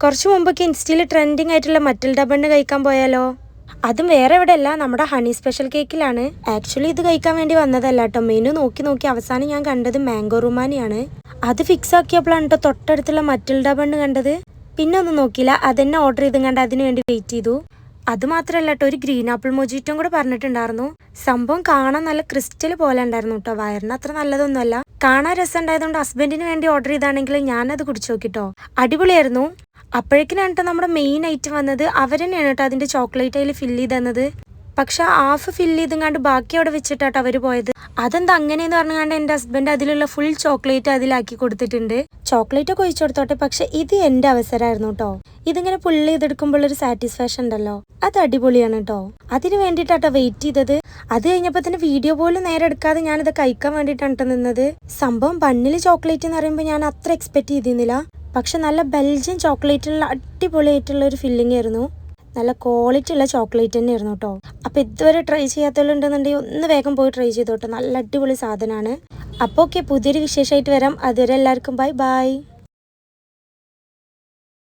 കുറച്ച് മുമ്പൊക്കെ ഇൻസ്റ്റയിൽ ട്രെൻഡിങ് ആയിട്ടുള്ള മറ്റിൽഡ ബണ്ണ് കഴിക്കാൻ പോയാലോ? അതും വേറെ എവിടെയല്ല, നമ്മുടെ ഹണി സ്പെഷ്യൽ കേക്കിലാണ്. ആക്ച്വലി ഇത് കഴിക്കാൻ വേണ്ടി വന്നതല്ല കേട്ടോ. മെനു നോക്കി അവസാനം ഞാൻ കണ്ടത് മാംഗോ റുമാനിയാണ്. അത് ഫിക്സ് ആക്കിയപ്പോഴാണ് കേട്ടോ തൊട്ടടുത്തുള്ള മറ്റിൽഡ ബണ്ണ് കണ്ടത്. പിന്നെ ഒന്നും നോക്കിയില്ല, അതെന്നെ ഓർഡർ ചെയ്തും കണ്ട് അതിന് വേണ്ടി വെയിറ്റ് ചെയ്തു. അത് മാത്രമല്ല കേട്ടോ, ഒരു ഗ്രീൻ ആപ്പിൾ മൊജിറ്റും കൂടെ പറഞ്ഞിട്ടുണ്ടായിരുന്നു. സംഭവം കാണാൻ നല്ല ക്രിസ്റ്റൽ പോലെ ഉണ്ടായിരുന്നു കേട്ടോ. വയറിന് അത്ര നല്ലതൊന്നുമല്ല, കാണാൻ രസം ഉണ്ടായതുകൊണ്ട് ഹസ്ബൻഡിന് വേണ്ടി ഓർഡർ ചെയ്താണെങ്കിൽ ഞാനത് കുടിച്ചു നോക്കിട്ടോ. അടിപൊളിയായിരുന്നു. അപ്പോഴേക്കിനാണ് കേട്ടോ നമ്മുടെ മെയിൻ ഐറ്റം വന്നത്. അവർ തന്നെയാണ് കേട്ടോ അതിന്റെ ചോക്ലേറ്റ് അതിൽ ഫില്ല് ചെയ്ത് തന്നത്. പക്ഷെ ഹാഫ് ഫില്ല് ചെയ്തും ബാക്കി അവിടെ വെച്ചിട്ടാട്ടോ അവർ പോയത്. അതെന്താ അങ്ങനെയെന്ന് പറഞ്ഞുകൊണ്ട് എൻ്റെ ഹസ്ബൻഡ് അതിലുള്ള ഫുൾ ചോക്ലേറ്റ് അതിലാക്കി കൊടുത്തിട്ടുണ്ട്. ചോക്ലേറ്റ് ഒക്കെ ഒഴിച്ചു കൊടുത്തോട്ടെ, പക്ഷെ ഇത് എൻ്റെ അവസരമായിരുന്നു കേട്ടോ. ഇതിങ്ങനെ പുള്ളി ചെയ്തെടുക്കുമ്പോൾ ഒരു സാറ്റിസ്ഫാക്ഷൻ ഉണ്ടല്ലോ, അത് അടിപൊളിയാണ് കേട്ടോ. അതിന് വേണ്ടിയിട്ടാട്ടോ വെയിറ്റ് ചെയ്തത്. അത് കഴിഞ്ഞപ്പോൾ തന്നെ വീഡിയോ പോലും നേരെ എടുക്കാതെ ഞാനിത് കഴിക്കാൻ വേണ്ടിയിട്ടാണ് നിന്നത്. സംഭവം ബണ്ണിൽ ചോക്ലേറ്റ് എന്ന് പറയുമ്പോൾ ഞാൻ അത്ര എക്സ്പെക്ട് ചെയ്തിരുന്നില്ല. പക്ഷെ നല്ല ബെൽജിയൻ ചോക്ലേറ്റിലുള്ള അടിപൊളിയായിട്ടുള്ള ഒരു ഫില്ലിംഗ് ആയിരുന്നു. നല്ല ക്വാളിറ്റി ഉള്ള ചോക്ലേറ്റ് തന്നെ ആയിരുന്നു കേട്ടോ. അപ്പോൾ ഇതുവരെ ട്രൈ ചെയ്യാത്തവരുണ്ടെന്നുണ്ടെങ്കിൽ ഒന്ന് വേഗം പോയി ട്രൈ ചെയ്തോട്ടോ. നല്ല അടിപൊളി സാധനമാണ്. അപ്പോൾ ഓക്കെ, പുതിയൊരു വിശേഷമായിട്ട് വരാം. അതുവരെ എല്ലാവർക്കും ബൈ ബൈ.